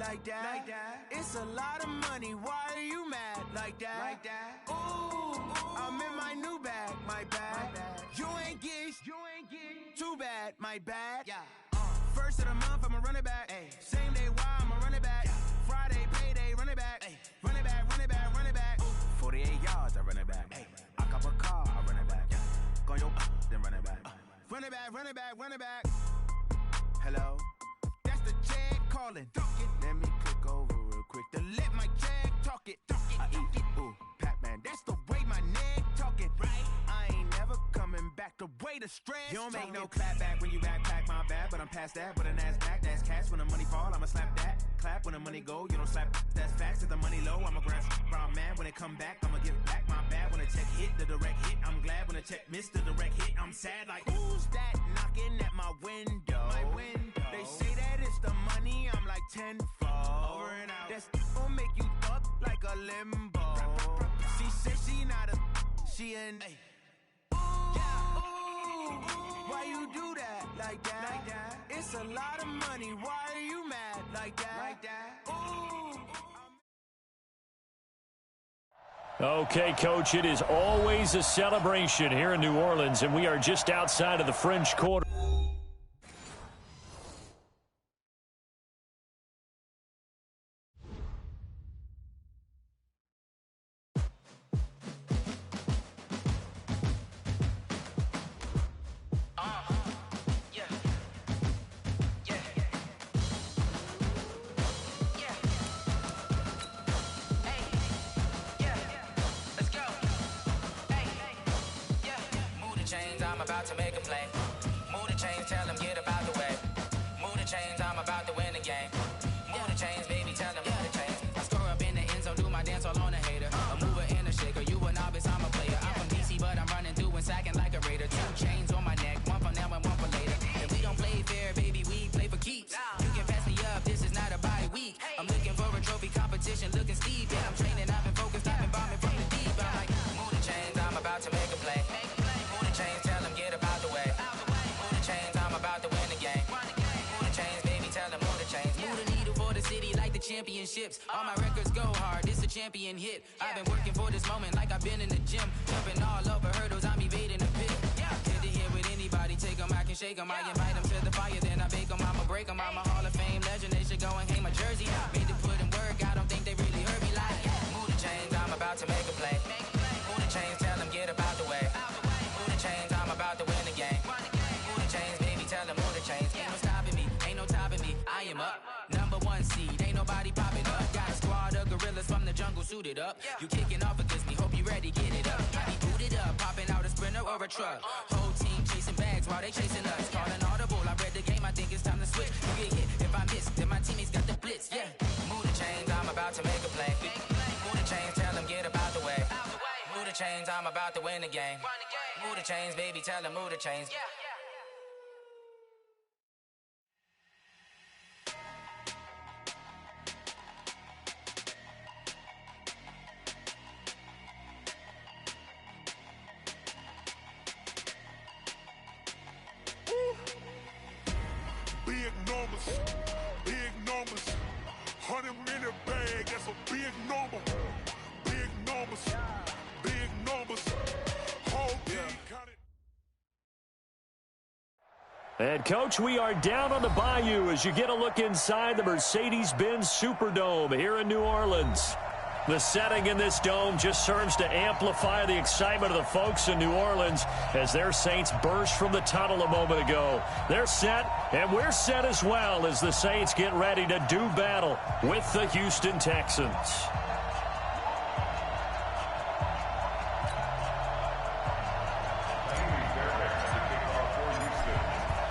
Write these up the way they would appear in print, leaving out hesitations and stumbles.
like that. It's a lot of money, why are you mad like that? Ooh, I'm in my new bag, my bad. You ain't get too bad, my bad. First of the month, I'ma run it back. Same day, why I'ma run it back. Friday, payday, run it back. Run it back, run it back, run it back. 48 yards, I run it back. I cop a car, I run it back. Go yo, then run it back. Run it back, run it back, run it back. Hello? That's the jag calling. Let me click over real quick to let my jag talk it. I eat it, ooh, Pac-Man. That's the way my neck talking. Right? I ain't never coming back the way the stress. You don't make no clap back when you backpack, my bad, but I'm past that. But a NASDAQ, that's cash. When the money fall, I'ma slap that. Clap when the money go, you don't slap. That's facts. If the money low, I'ma grab brown man. When it come back, I'ma give back my bad. When the check hit, the direct hit, I'm glad. When the check missed the direct hit, I'm sad. Like, who's that knocking at my window? They say that it's the money, I'm like tenfold. Over and out. That's gon' make you up like a limbo. She said she not a, she an. Ooh, why you do that like that? It's a lot of money, why are you mad like that? Ooh. Okay, Coach, it is always a celebration here in New Orleans, and we are just outside of the French Quarter. I'm about to make a play. Move the chains, tell them get about the way. Move the chains, I'm about to win the game. Move the chains, baby, tell them move the chains. I score up in the end zone, do my dance all on a hater. A mover and a shaker, you a novice, I'm a player. I'm from DC, but I'm running through and sacking like a raider. 2 chains on my neck, one for now and one for later. If we don't play fair, baby, we play for keeps. You can pass me up, this is not a bye week. I'm looking for a trophy competition, looking steep. Yeah, I'm training, I've been focused, I've been bombing from the deep. I'm like, move the chains, I'm about to make a play. Move the chains, tell them get about the way. Move the chains, I'm about to win the game. Move the chains, baby, tell them move the chains. Move the needle for the city like the championships. All my records go hard, it's a champion hit. I've been working for this moment like I've been in the gym. Jumping all over hurdles, I'm evading the pit. Head to head with anybody, take them, I can shake them. I invite them to the fire, then I bake them, I'ma break them. I'm a Hall of Fame legend, they should go and hang my jersey. Made to put in work, I don't think they really heard me like. Move the chains, I'm about to make a play. Move the chains, tell them get about the way. Move the chains, I'm about to win the game. Move the chains, baby, tell them move the chains. Ain't no stopping me, ain't no topping me. I am up, #1 seed, ain't nobody popping up. Got a squad of gorillas from the jungle suited up. You kicking off against me, hope you ready, get it up. I be booted up, popping out a sprinter or a truck. Whole team chasing bags while they chasing us. Calling audible, I read the game, I think it's time to switch. You get hit, if I miss, then my teammates got the blitz, yeah. Move the chains, I'm about to make a play. Move the chains, tell them get about the way. Move the chains, I'm about to win the game. Move the chains, baby, tell them move the chains. Big numbers, 100-minute bag, that's a big number. Big numbers, whole team got it. And, Coach, we are down on the bayou as you get a look inside the Mercedes-Benz Superdome here in New Orleans. The setting in this dome just serves to amplify the excitement of the folks in New Orleans as their Saints burst from the tunnel a moment ago. They're set, and we're set as well as the Saints get ready to do battle with the Houston Texans.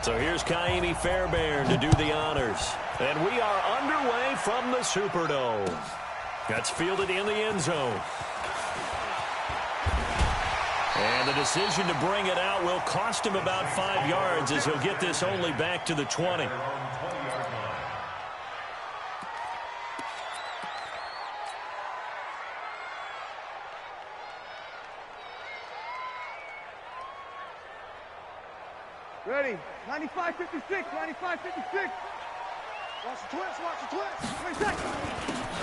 So here's Kaimi Fairbairn to do the honors. And we are underway from the Superdome. That's fielded in the end zone. And the decision to bring it out will cost him about 5 yards as he'll get this only back to the 20. Ready, 95-56, 95-56.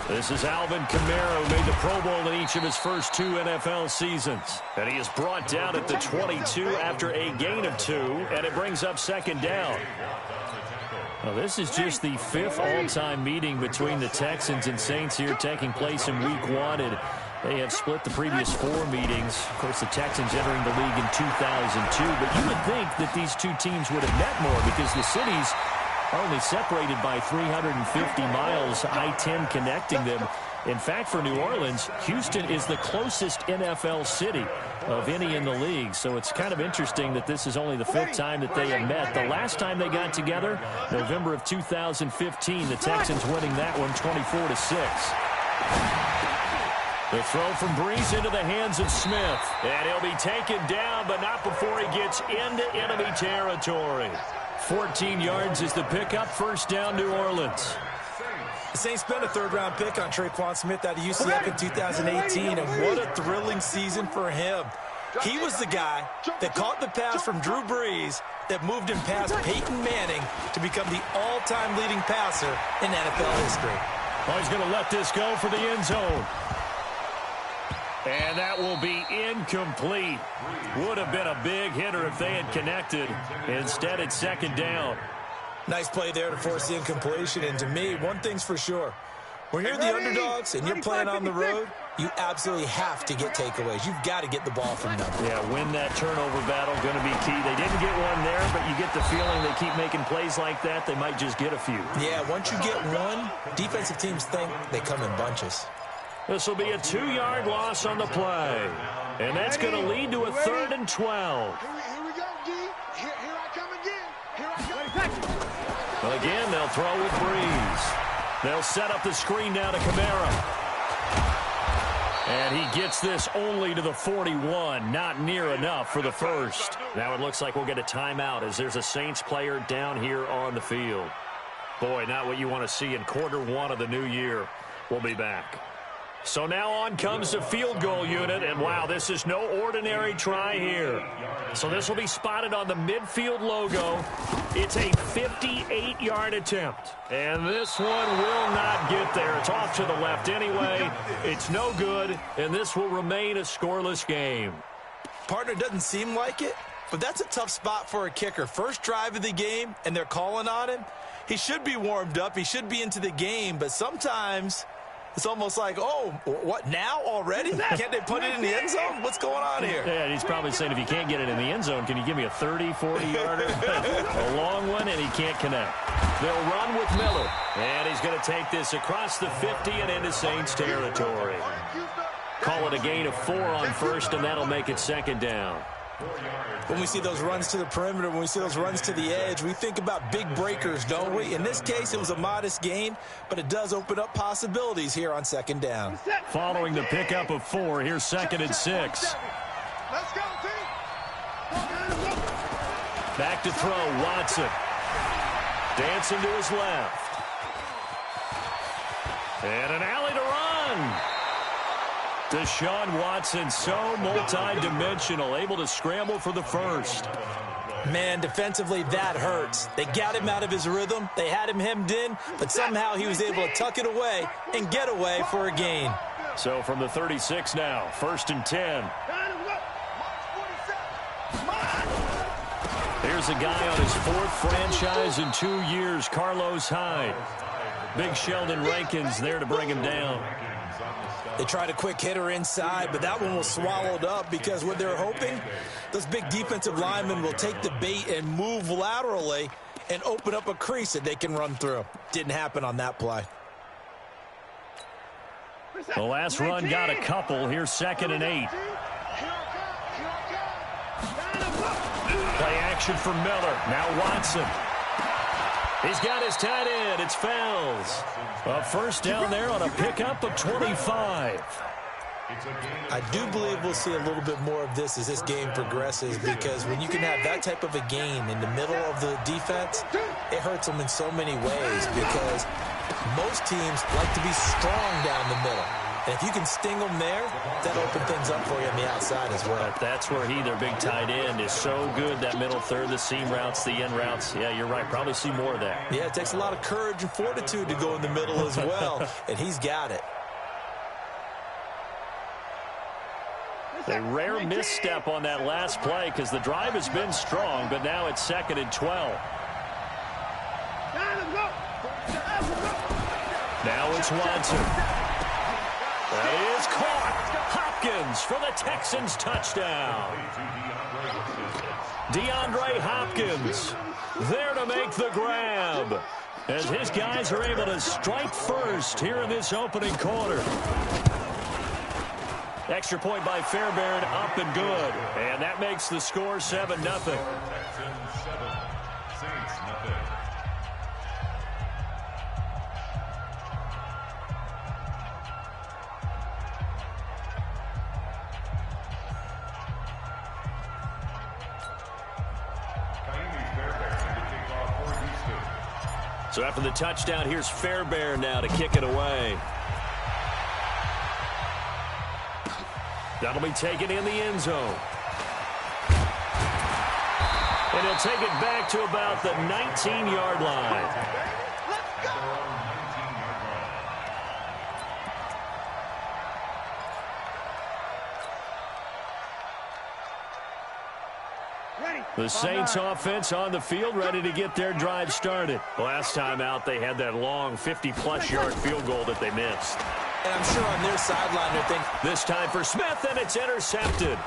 This is Alvin Kamara, who made the Pro Bowl in each of his first 2 NFL seasons. And he is brought down at the 22 after a gain of 2, and it brings up second down. Now, this is just the 5th all-time meeting between the Texans and Saints here, taking place in Week 1. And they have split the previous 4 meetings. Of course, the Texans entering the league in 2002. But you would think that these two teams would have met more because the cities are only separated by 350 miles, I-10 connecting them. In fact, for New Orleans, Houston is the closest NFL city of any in the league. So it's kind of interesting that this is only the 5th time that they have met. The last time they got together, November of 2015, the Texans winning that one 24-6. The throw from Breeze into the hands of Smith. And he'll be taken down, but not before he gets into enemy territory. 14 yards is the pickup. First down, New Orleans. The Saints spent a 3rd-round pick on Traquan Smith out of UCF in 2018, and what a thrilling season for him. He was the guy that caught the pass from Drew Brees that moved him past Peyton Manning to become the all-time leading passer in NFL history. Well, he's going to let this go for the end zone. And that will be incomplete. Would have been a big hitter if they had connected. Instead, it's second down. Nice play there to force the incompletion. And to me, one thing's for sure. When you're the underdogs and you're playing on the road, you absolutely have to get takeaways. You've got to get the ball from them. Yeah, win that turnover battle, going to be key. They didn't get one there, but you get the feeling they keep making plays like that, they might just get a few. Yeah, once you get one, defensive teams think they come in bunches. This will be a 2-yard loss on the play. And that's going to lead to a 3rd and 12. Here we go, D. Here I come again. Here I come. Well, again, they'll throw with Breeze. They'll set up the screen now to Kamara. And he gets this only to the 41. Not near enough for the first. Now it looks like we'll get a timeout as there's a Saints player down here on the field. Boy, not what you want to see in quarter 1 of the new year. We'll be back. So now on comes the field goal unit, and wow, this is no ordinary try here. So this will be spotted on the midfield logo. It's a 58-yard attempt, and this one will not get there. It's off to the left anyway. It's no good, and this will remain a scoreless game. Partner, doesn't seem like it, but that's a tough spot for a kicker. First drive of the game, and they're calling on him. He should be warmed up. He should be into the game, but sometimes it's almost like, oh, what, now already? Can't they put it in the end zone? What's going on here? Yeah, and he's probably saying, if you can't get it in the end zone, can you give me a 30, 40-yarder? A long one, and he can't connect. They'll run with Miller, and he's going to take this across the 50 and into Saints territory. Call it a gain of 4 on first, and that'll make it second down. When we see those runs to the perimeter, when we see those runs to the edge, we think about big breakers, don't we? In this case, it was a modest gain, but it does open up possibilities here on second down. Following the pickup of 4, here's 2nd and 6. Let's go, team. Back to throw, Watson. Dancing to his left. And an alley to run. Deshaun Watson, so multi-dimensional, able to scramble for the first. Man, defensively, that hurts. They got him out of his rhythm. They had him hemmed in, but somehow he was able to tuck it away and get away for a gain. So from the 36 now, 1st and 10. Here's a guy on his 4th franchise in 2 years, Carlos Hyde. Big Sheldon Rankins there to bring him down. They tried a quick hitter inside, but that one was swallowed up because what they're hoping, those big defensive linemen will take the bait and move laterally and open up a crease that they can run through. Didn't happen on that play. The last run got a couple. Here's 2nd and 8. Play action for Miller. Now Watson. He's got his tight end. It's Fells. A first down there on a pickup of 25. I do believe we'll see a little bit more of this as this game progresses, because when you can have that type of a gain in the middle of the defense, it hurts them in so many ways, because most teams like to be strong down the middle. And if you can sting them there, that'll open things up for you on the outside as well. But that's where their big tight end, is so good, that middle third, the seam routes, the end routes. Yeah, you're right. Probably see more of that. Yeah, it takes a lot of courage and fortitude to go in the middle as well, and he's got it. A rare misstep on that last play because the drive has been strong, but now it's 2nd and 12. Now it's Watson. That is caught. Hopkins for the Texans touchdown. DeAndre Hopkins there to make the grab as his guys are able to strike first here in this opening quarter. Extra point by Fairbairn, up and good. And that makes the score 7-0. So after the touchdown, here's Fairbairn now to kick it away. That'll be taken in the end zone. And he'll take it back to about the 19-yard line. Let's go! The Saints offense on the field, ready to get their drive started. Last time out, they had that long 50-plus yard field goal that they missed. And I'm sure on their sideline they're thinking, this time for Smith, and it's intercepted.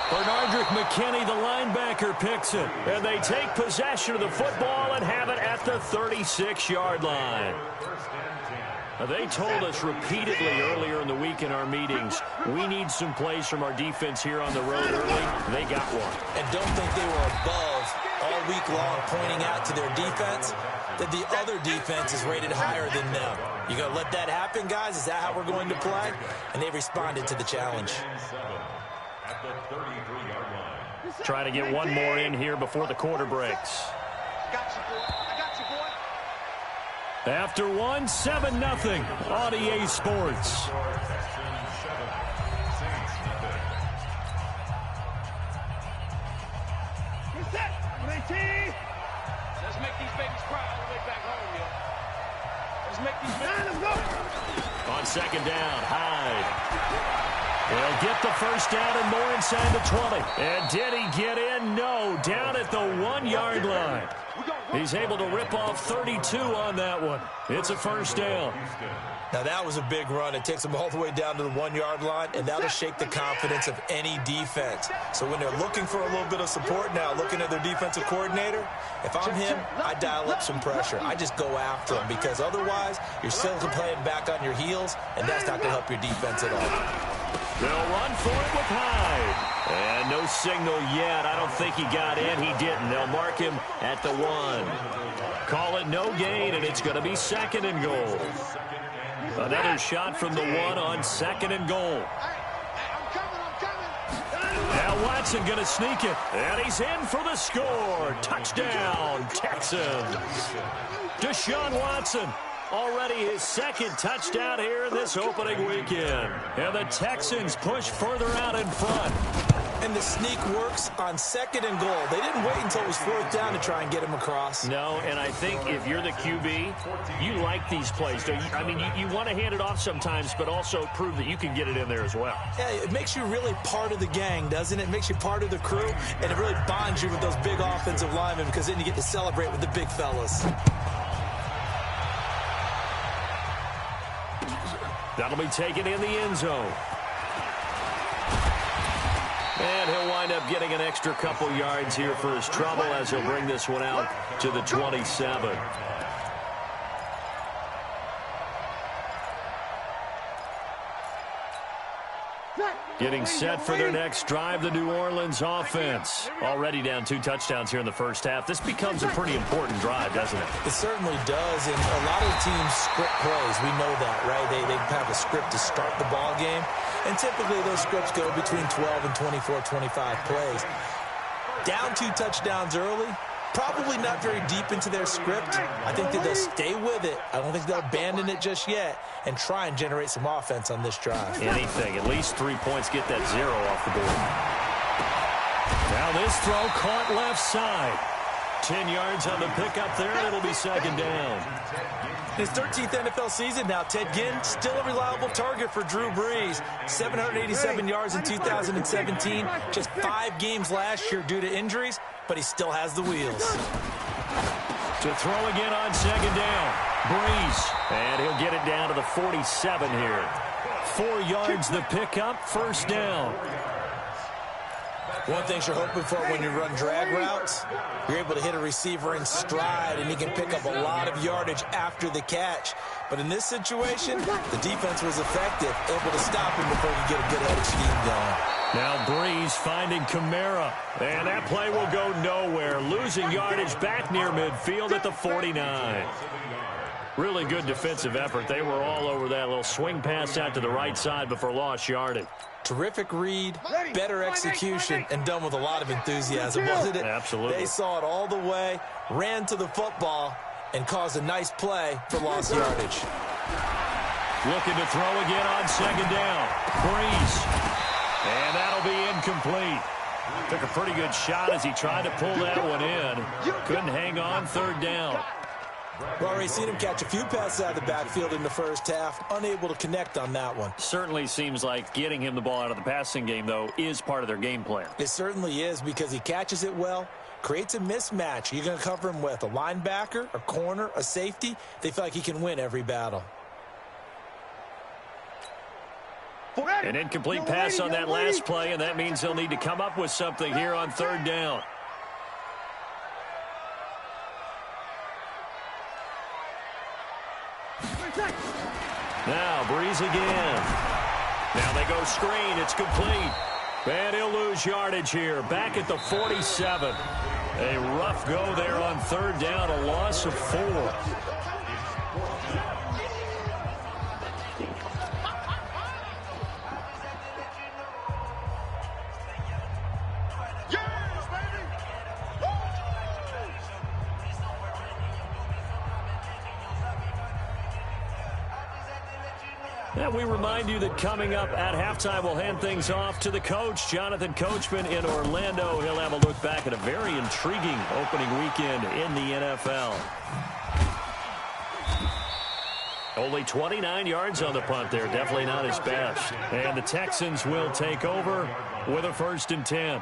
Bernardrick McKinney, the linebacker, picks it. And they take possession of the football and have it at the 36-yard line. Now, they told us repeatedly earlier in the week in our meetings, we need some plays from our defense here on the road early. They got one. and don't think they were above all week long pointing out to their defense that the other defense is rated higher than them. You going to let that happen, guys? Is that how we're going to play? And they responded to the challenge. Trying to get one more in here before the quarter breaks. After one, 7-0 on EA Sports. Let's make these babies cry all the way back home, yo. Let's make these babies go. On second down, Hyde. They'll get the first down and more inside the 20. And did he get in? No, down at the 1-yard line. He's able to rip off 32 on that one. It's a first down. Now, that was a big run. It takes them all the way down to the 1-yard line, and that'll shake the confidence of any defense. So when they're looking for a little bit of support now, looking at their defensive coordinator, if I'm him, I dial up some pressure. I just go after them because otherwise you're still playing back on your heels, and that's not going to help your defense at all. They'll run for it with Hyde. And no signal yet. I don't think he got in. He didn't. They'll mark him at the 1. Call it no gain, and it's going to be second and goal. Another shot from the 1 on second and goal. Now Watson going to sneak it. And he's in for the score. Touchdown, Texans. Deshaun Watson. Already his second touchdown here in this opening weekend. And the Texans push further out in front. And the sneak works on second and goal. They didn't wait until it was fourth down to try and get him across. No, and I think if you're the QB, you like these plays. Don't you? I mean, you want to hand it off sometimes, but also prove that you can get it in there as well. Yeah, it makes you really part of the gang, doesn't it? It makes you part of the crew, and it really bonds you with those big offensive linemen because then you get to celebrate with the big fellas. That'll be taken in the end zone. And he'll wind up getting an extra couple yards here for his trouble as he'll bring this one out to the 27. Getting set for their next drive, the New Orleans offense. Already down 2 touchdowns here in the first half. This becomes a pretty important drive, doesn't it? It certainly does, and a lot of teams script plays. We know that, right? They have a script to start the ball game, and typically those scripts go between 12 and 24, 25 plays. Down 2 touchdowns early, probably not very deep into their script. I think that they'll stay with it. I don't think they'll abandon it just yet and try and generate some offense on this drive. Anything. At least 3 points. Get that 0 off the board. Now this throw caught left side. 10 yards on the pickup there, and it'll be second down. His 13th NFL season now, Ted Ginn, still a reliable target for Drew Brees. 787 yards in 2017, just 5 games last year due to injuries, but he still has the wheels. To throw again on second down, Brees, and he'll get it down to the 47 here. 4 yards the pickup, first down. One thing you're hoping for when you run drag routes, you're able to hit a receiver in stride, and he can pick up a lot of yardage after the catch. But in this situation, the defense was effective, able to stop him before he could get a good head of steam going. Now Brees finding Kamara, and that play will go nowhere, losing yardage back near midfield at the 49. Really good defensive effort. They were all over that little swing pass out to the right side before lost yardage. Terrific read, better execution, and done with a lot of enthusiasm, wasn't it? Absolutely. They saw it all the way, ran to the football, and caused a nice play for lost yardage. Looking to throw again on second down. Brees. And that'll be incomplete. Took a pretty good shot as he tried to pull that one in. Couldn't hang on, third down. We've already seen him catch a few passes out of the backfield in the first half, unable to connect on that one. Certainly seems like getting him the ball out of the passing game, though, is part of their game plan. It certainly is, because he catches it well, creates a mismatch. You're going to cover him with a linebacker, a corner, a safety. They feel like he can win every battle. An incomplete pass on that last play, and that means they'll need to come up with something here on third down. Now Brees again. Now they go screen. It's complete. And he'll lose yardage here. Back at the 47. A rough go there on third down. A loss of 4. And we remind you that coming up at halftime, we'll hand things off to the coach, Jonathan Coachman in Orlando. He'll have a look back at a very intriguing opening weekend in the NFL. Only 29 yards on the punt there. Definitely not his best. And the Texans will take over with a 1st and 10.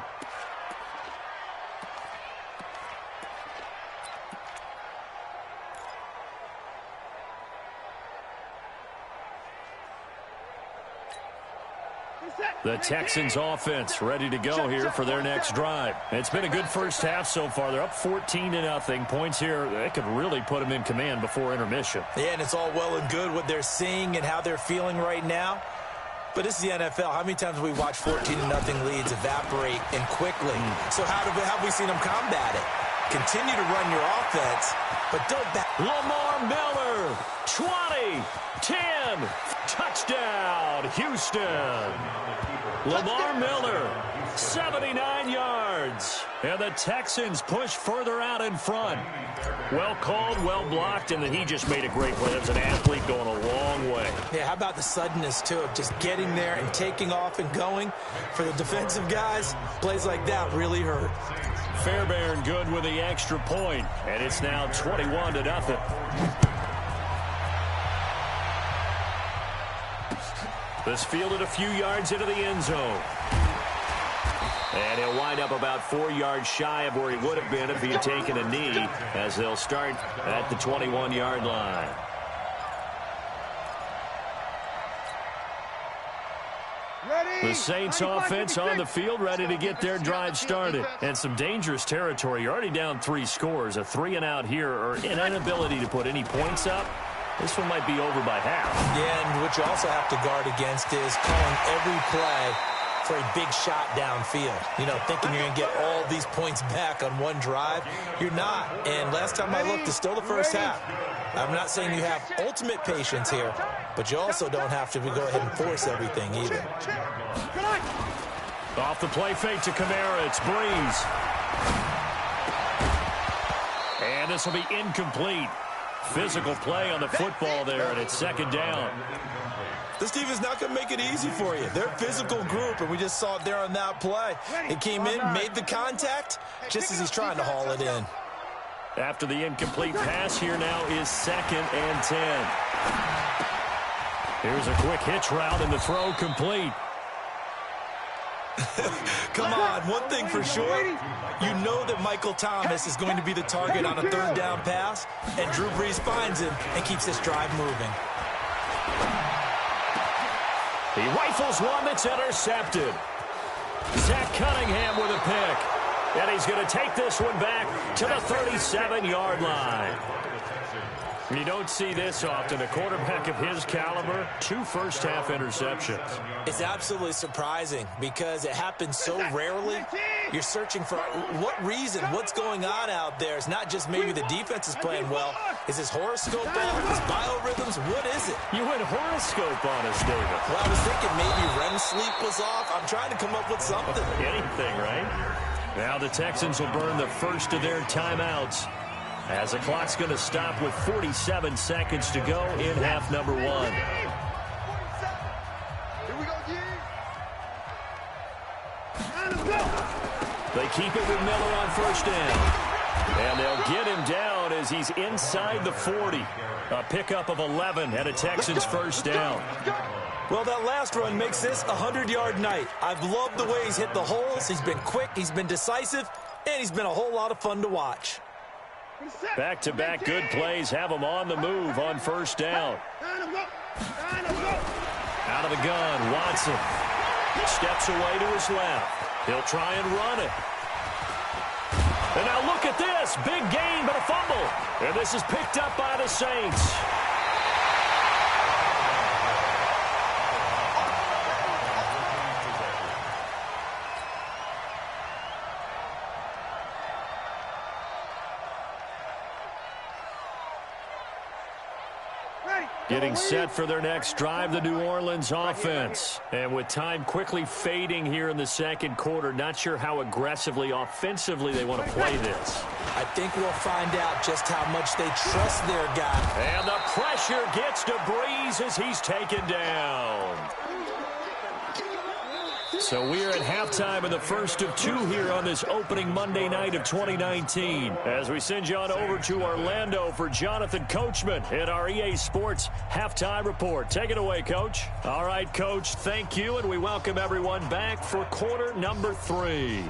The Texans offense ready to go here for their next drive. It's been a good first half so far. They're up 14-0. Points here, they could really put them in command before intermission. Yeah, and it's all well and good what they're seeing and how they're feeling right now. But this is the NFL. How many times have we watched 14-0 leads evaporate and quickly? So how have we seen them combat it? Continue to run your offense, but don't back. Lamar Miller, 20, 10, touchdown, Houston. Lamar Miller, 79 yards. And the Texans push further out in front. Well called, well blocked, and then he just made a great play. That was an athlete going a long way. Yeah, how about the suddenness, too, of just getting there and taking off and going? For the defensive guys, plays like that really hurt. Fairbairn good with the extra point, and it's now 21-0. This fielded a few yards into the end zone. And he'll wind up about 4 yards shy of where he would have been if he had taken a knee, as they'll start at the 21-yard line. The Saints offense on the field ready to get their drive started. And some dangerous territory. You're already down 3 scores. A 3-and-out here, or an inability to put any points up. This one might be over by half. Yeah, and what you also have to guard against is calling every play for a big shot downfield. You know, thinking you're going to get all these points back on one drive. You're not. And last time I looked, it's still the first half. I'm not saying you have ultimate patience here, but you also don't have to go ahead and force everything either. Off the play fake to Kamara, it's Brees. this will be incomplete. Physical play on the football there, and it's second down. This defense not going to make it easy for you. They're a physical group, and we just saw it there on that play. It came in, made the contact, just as he's trying to haul it in. After the incomplete pass, here now is 2nd and 10. Here's a quick hitch route, and the throw complete. Come on, one thing for sure, you know that Michael Thomas is going to be the target on a 3rd down pass, and Drew Brees finds him and keeps this drive moving. He rifles one that's intercepted. Zach Cunningham with a pick. And he's going to take this one back to the 37-yard line. You don't see this often. A quarterback of his caliber, 2 first-half interceptions. It's absolutely surprising because it happens so rarely. You're searching for what reason, what's going on out there. It's not just maybe the defense is playing well. Is his horoscope off? His biorhythms? What is it? You went horoscope on us, David. Well, I was thinking maybe REM sleep was off. I'm trying to come up with something. Anything, right? Now the Texans will burn the first of their timeouts, as the clock's going to stop with 47 seconds to go in half number 1. They keep it with Miller on first down. And they'll get him down as he's inside the 40. A pickup of 11 and a Texans first down. Well, that last run makes this a 100-yard night. I've loved the way he's hit the holes. He's been quick, he's been decisive, and he's been a whole lot of fun to watch. Back-to-back good plays have him on the move on first down. Out of the gun, Watson steps away to his left. He'll try and run it. And now look at this. Big gain, but a fumble. And this is picked up by the Saints. Getting set for their next drive, the New Orleans offense. And with time quickly fading here in the second quarter, not sure how aggressively, offensively they want to play this. I think we'll find out just how much they trust their guy. And the pressure gets to Brees as he's taken down. So we're at halftime in the first of 2 here on this opening Monday night of 2019. As we send you on over to Orlando for Jonathan Coachman in our EA Sports Halftime Report. Take it away, Coach. All right, Coach, thank you, and we welcome everyone back for quarter number 3.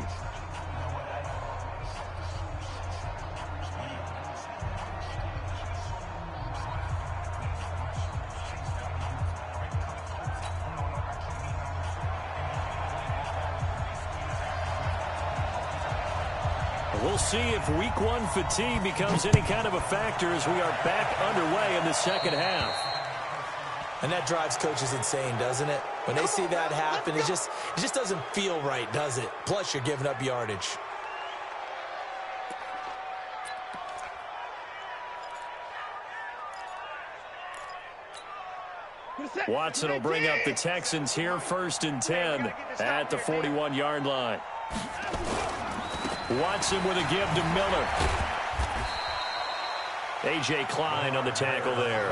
We'll see if week 1 fatigue becomes any kind of a factor as we are back underway in the second half. And that drives coaches insane, doesn't it? When they see that happen, it just doesn't feel right, does it? Plus, you're giving up yardage. Watson will bring up the Texans here, 1st and 10 at the 41-yard line. Watson with a give to Miller. A.J. Klein on the tackle there.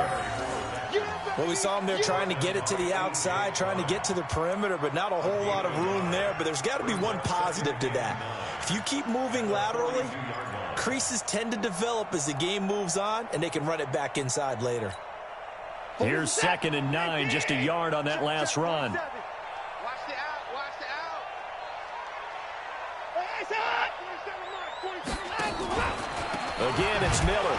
Well, we saw him there trying to get it to the outside, trying to get to the perimeter, but not a whole lot of room there. But there's got to be one positive to that. If you keep moving laterally, creases tend to develop as the game moves on, and they can run it back inside later. Here's 2nd and 9, just a yard on that last run. Again, it's Miller.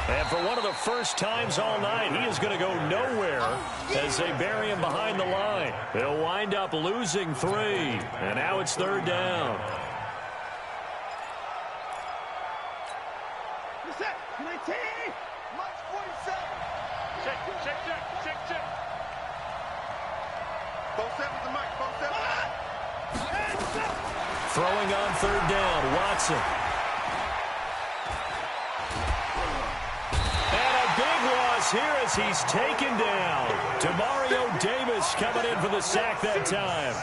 And for one of the first times all night, he is going to go nowhere as they bury him behind the line. They'll wind up losing 3. And now it's 3rd down. Throwing on 3rd down, Watson. is here as he's taken down. Demario Davis coming in for the sack that time.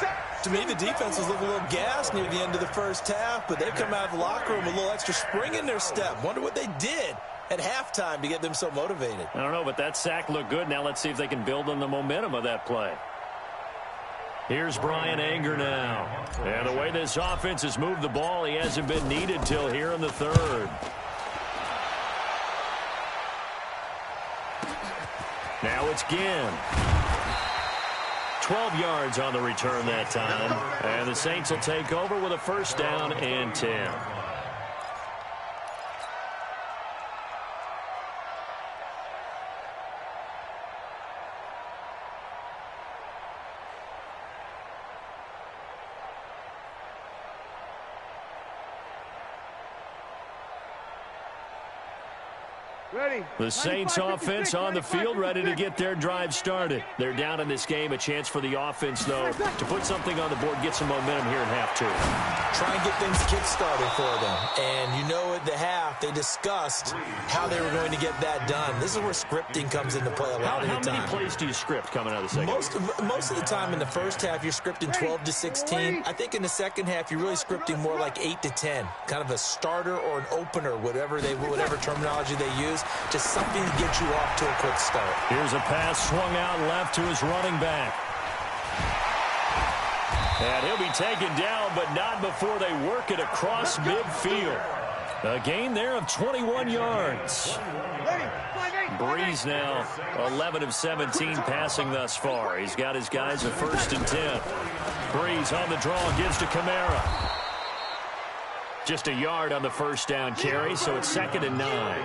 To me, the defense was looking a little gassed near the end of the first half, but they've come out of the locker room with a little extra spring in their step. Wonder what they did at halftime to get them so motivated. I don't know, but that sack looked good. Now let's see if they can build on the momentum of that play. Here's Brian Anger now. And the way this offense has moved the ball, he hasn't been needed till here in the third. Now it's Ginn. 12 yards on the return that time. And the Saints will take over with a first down and 10. The Saints offense on the field, ready to get their drive started. They're down in this game. A chance for the offense, though, to put something on the board, get some momentum here in half two. Try and get things kick-started for them. And you know at the half, they discussed how they were going to get that done. This is where scripting comes into play a lot of the time. How many plays do you script coming out of the second? Most of the time in the first half, you're scripting 12 to 16. I think in the second half, you're really scripting more like 8 to 10. Kind of a starter or an opener, whatever terminology they use. Just something to get you off to a quick start. Here's a pass swung out left to his running back. And he'll be taken down, but not before they work it across midfield. A gain there of 21 yards. Breeze now 11 of 17 passing thus far. He's got his guys a 1st and 10. Breeze on the draw, gives to Kamara. Just a yard on the first down carry, so it's 2nd and 9.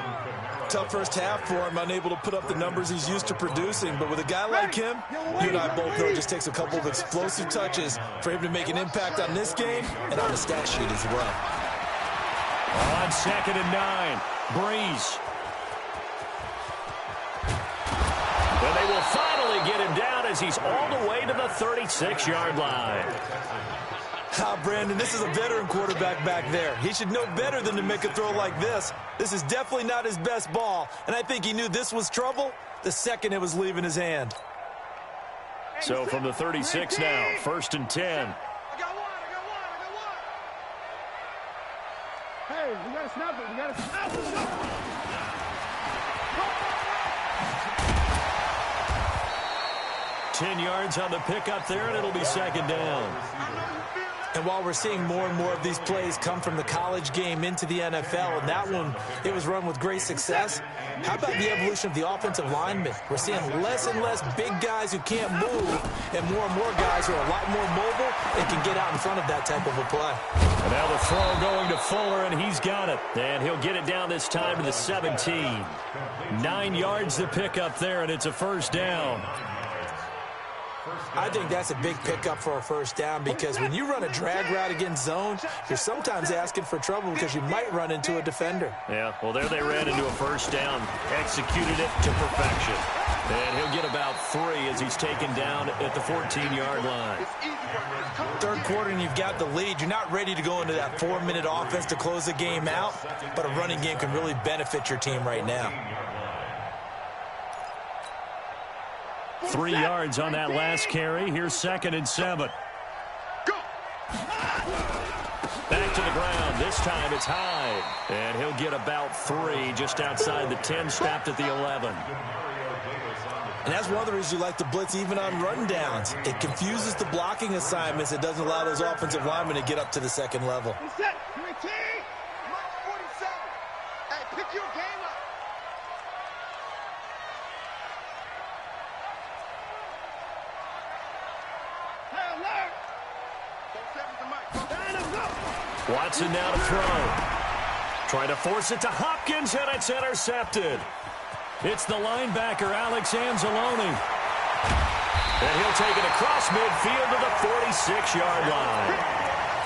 Tough first half for him, unable to put up the numbers he's used to producing. But with a guy like him, you and I both know it just takes a couple of explosive touches for him to make an impact on this game and on the stat sheet as well. On 2nd and 9, Breeze. And they will finally get him down as he's all the way to the 36-yard line. Brandon, this is a veteran quarterback back there. He should know better than to make a throw like this. This is definitely not his best ball, and I think he knew this was trouble the second it was leaving his hand. So from the 36 now, 1st and 10. I got one. Hey, we got to snap it. We got to snap it. 10 yards on the pickup there, and it'll be 2nd down. And while we're seeing more and more of these plays come from the college game into the NFL, and that one, it was run with great success, how about the evolution of the offensive linemen? We're seeing less and less big guys who can't move and more guys who are a lot more mobile and can get out in front of that type of a play. And now the throw going to Fuller, and he's got it. And he'll get it down this time to the 17. 9 yards to pick up there, and it's a 1st down. I think that's a big pickup for a 1st down because when you run a drag route against zone, you're sometimes asking for trouble because you might run into a defender. Yeah, well, there they ran into a 1st down, executed it to perfection. And he'll get about 3 as he's taken down at the 14-yard line. Third quarter and you've got the lead. You're not ready to go into that 4-minute offense to close the game out, but a running game can really benefit your team right now. 3 yards on that last carry. Here's 2nd and 7. Back to the ground. This time it's Hyde. And he'll get about 3 just outside the 10, stopped at the 11. And that's one of the reasons you like to blitz even on rundowns. It confuses the blocking assignments. It doesn't allow those offensive linemen to get up to the 2nd level. Hey, pick your game up. Watson now to throw. Trying to force it to Hopkins, and it's intercepted. It's the linebacker, Alex Anzalone. And he'll take it across midfield to the 46-yard line.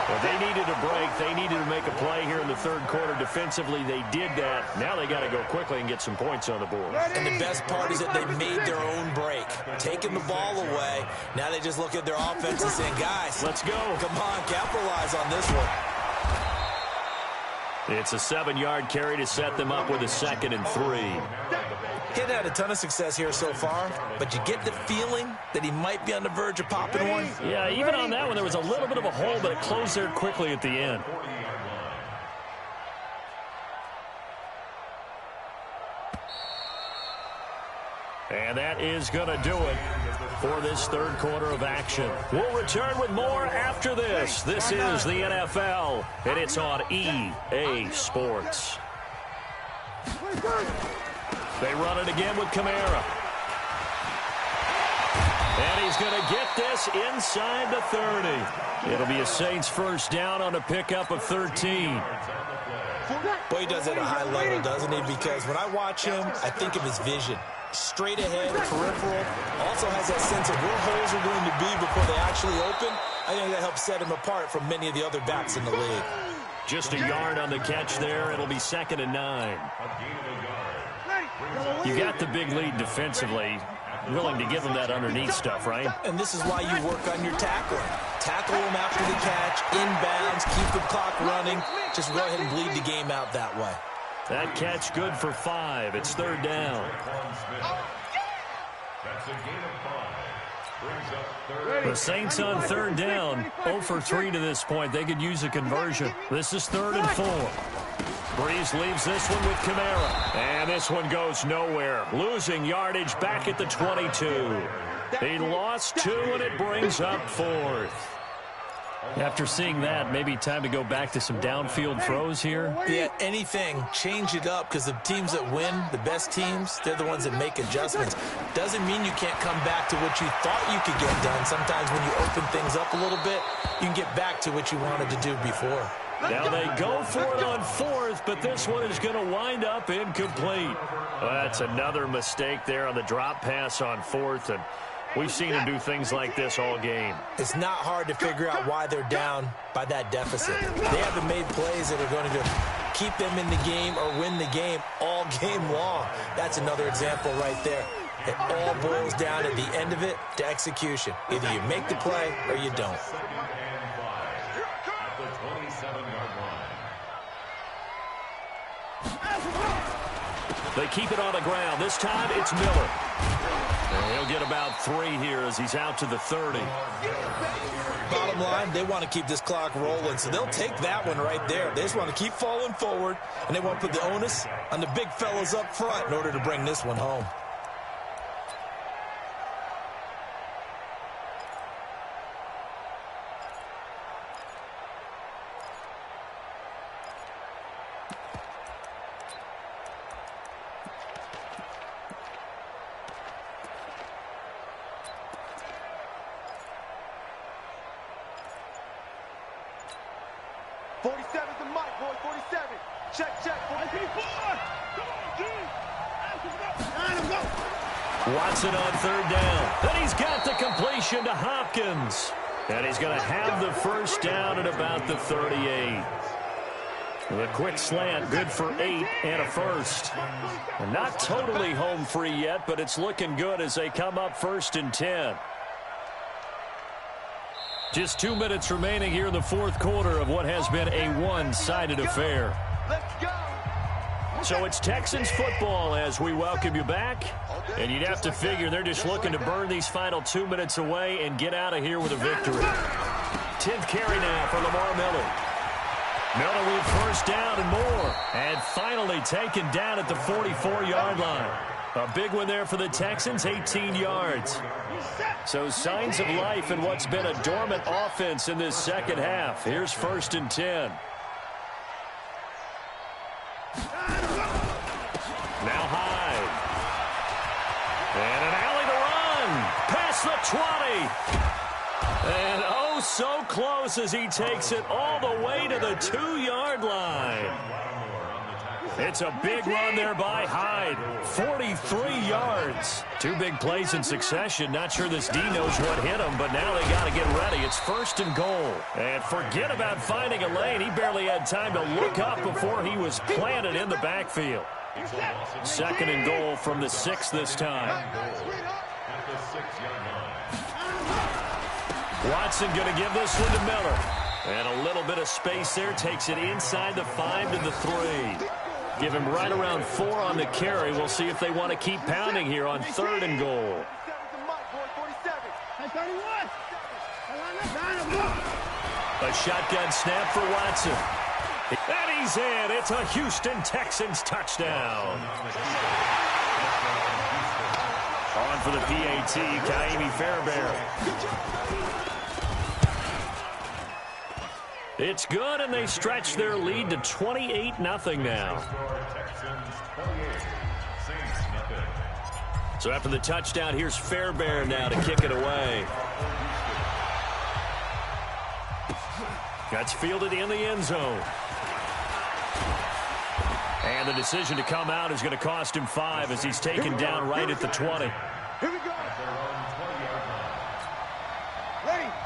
Well, they needed a break. They needed to make a play here in the third quarter. Defensively, they did that. Now they got to go quickly and get some points on the board. And the best part is that they made their own break. Taking the ball away. Now they just look at their offense and saying, guys, let's go. Come on, capitalize on this one. It's a 7-yard carry to set them up with a 2nd and 3. He hadn't had a ton of success here so far, but you get the feeling that he might be on the verge of popping one. Yeah, even on that one, there was a little bit of a hole, but it closed there quickly at the end. And that is going to do it for this third quarter of action. We'll return with more after this. This is the NFL, and it's on EA Sports. They run it again with Kamara. And he's going to get this inside the 30. It'll be a Saints first down on a pickup of 13. Boy, he does it at a high level, doesn't he? Because when I watch him, I think of his vision. Straight ahead, peripheral, also has that sense of where holes are going to be before they actually open. I think that helps set him apart from many of the other backs in the league. Just a yard on the catch there. It'll be 2nd and 9. You got the big lead defensively. Willing to give him that underneath stuff, right? And this is why you work on your tackling. Tackle him after the catch, inbounds, keep the clock running. Just go ahead and bleed the game out that way. That catch good for 5. It's 3rd down. The Saints on 3rd down, 0 for 3 to this point. They could use a conversion. This is 3rd and 4. Breeze leaves this one with Kamara. And this one goes nowhere. Losing yardage back at the 22. He lost 2, and it brings up 4th. After seeing that, maybe time to go back to some downfield throws here. Yeah, anything. Change it up, because the teams that win, the best teams, they're the ones that make adjustments. Doesn't mean you can't come back to what you thought you could get done. Sometimes when you open things up a little bit, you can get back to what you wanted to do before. Now they go for it on 4th, but this one is going to wind up incomplete. Well, that's another mistake there on the drop pass on 4th, and we've seen him do things like this all game. It's not hard to figure out why they're down by that deficit. They haven't made plays that are going to keep them in the game or win the game all game long. That's another example right there. It all boils down at the end of it to execution. Either you make the play or you don't. They keep it on the ground. This time it's Miller. And he'll get about 3 here as he's out to the 30. Bottom line, they want to keep this clock rolling, so they'll take that one right there. They just want to keep falling forward, and they want to put the onus on the big fellas up front in order to bring this one home. Watson on 3rd down. Then he's got the completion to Hopkins. And he's going to have the first down at about the 38. The quick slant, good for 8 and a first. And not totally home free yet, but it's looking good as they come up 1st and 10. Just 2 minutes remaining here in the 4th quarter of what has been a one-sided affair. So it's Texans football as we welcome you back. And you'd have to figure they're just looking to burn these final 2 minutes away and get out of here with a victory. 10th carry now for Lamar Miller. Miller with first down and more. And finally taken down at the 44-yard line. A big one there for the Texans, 18 yards. So signs of life in what's been a dormant offense in this second half. Here's 1st and 10. Now Hyde. And an alley to run. Past the 20. And oh, so close as he takes it all the way to the 2-yard line. It's a big run there by Hyde. 43 yards. 2 big plays in succession. Not sure this D knows what hit him, but now they got to get ready. It's 1st and goal. And forget about finding a lane. He barely had time to look up before he was planted in the backfield. 2nd and goal from the 6 this time. Watson going to give this one to Miller. And a little bit of space there. Takes it inside the 5 to the 3. Give him right around 4 on the carry. We'll see if they want to keep pounding here on 3rd and goal. A shotgun snap for Watson. And he's in. It's a Houston Texans touchdown. On for the PAT, Kaimi Fairbairn. It's good, and they stretch their lead to 28-0 now. So after the touchdown, here's Fairbairn now to kick it away. That's fielded in the end zone. And the decision to come out is going to cost him 5 as he's taken down right at the 20. Here we go.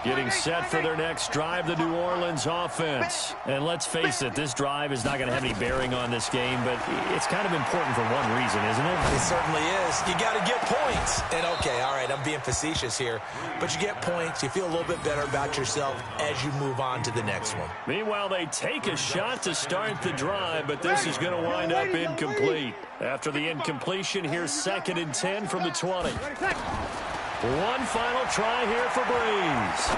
Getting set for their next drive, the New Orleans offense. And let's face it, this drive is not going to have any bearing on this game, but it's kind of important for one reason, isn't it? It certainly is. You got to get points. And, okay, all right, I'm being facetious here, but you get points, you feel a little bit better about yourself as you move on to the next one. Meanwhile, they take a shot to start the drive, but this is going to wind up incomplete. After the incompletion, here's 2nd and 10 from the 20. One final try here for Breeze.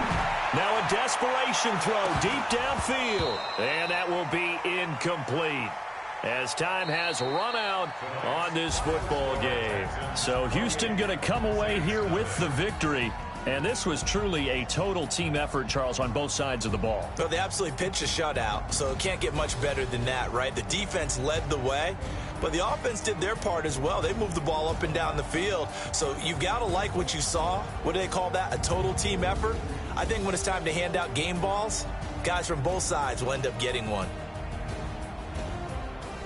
Now a desperation throw deep downfield. And that will be incomplete as time has run out on this football game. So Houston going to come away here with the victory. And this was truly a total team effort, Charles, on both sides of the ball. Well, they absolutely pitched a shutout, so it can't get much better than that, right? The defense led the way, but the offense did their part as well. They moved the ball up and down the field, so you've got to like what you saw. What do they call that? A total team effort? I think when it's time to hand out game balls, guys from both sides will end up getting one.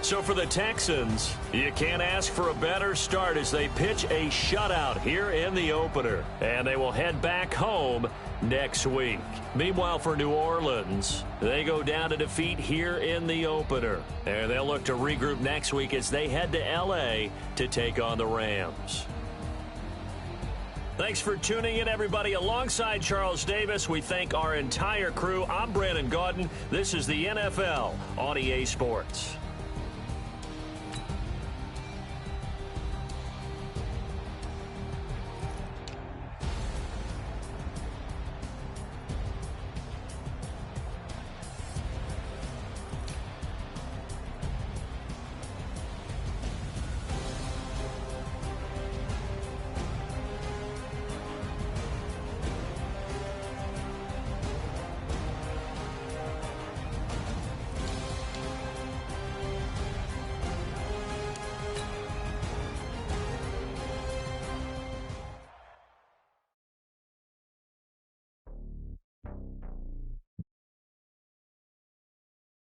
So for the Texans, you can't ask for a better start as they pitch a shutout here in the opener. And they will head back home next week. Meanwhile, for New Orleans, they go down to defeat here in the opener. And they'll look to regroup next week as they head to L.A. to take on the Rams. Thanks for tuning in, everybody. Alongside Charles Davis, we thank our entire crew. I'm Brandon Gaudin. This is the NFL on EA Sports.